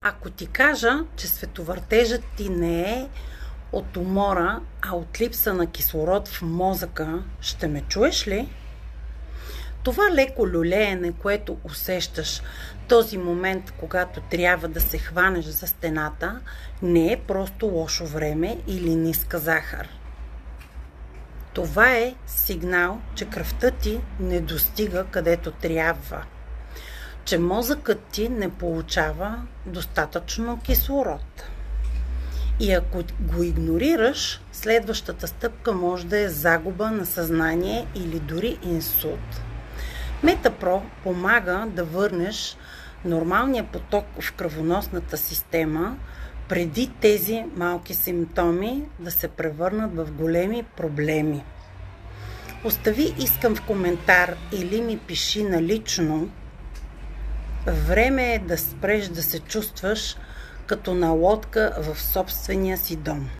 Ако ти кажа, че световъртежът ти не е от умора, а от липса на кислород в мозъка, ще ме чуеш ли? Това леко люлеене, което усещаш този момент, когато трябва да се хванеш за стената, не е просто лошо време или ниска захар. Това е сигнал, че кръвта ти не достига където трябва, че мозъкът ти не получава достатъчно кислород. И ако го игнорираш, следващата стъпка може да е загуба на съзнание или дори инсулт. Метапро помага да върнеш нормалния поток в кръвоносната система преди тези малки симптоми да се превърнат в големи проблеми. Остави искам в коментар или ми пиши налично. Време е да спреш да се чувстваш като на лодка в собствения си дом.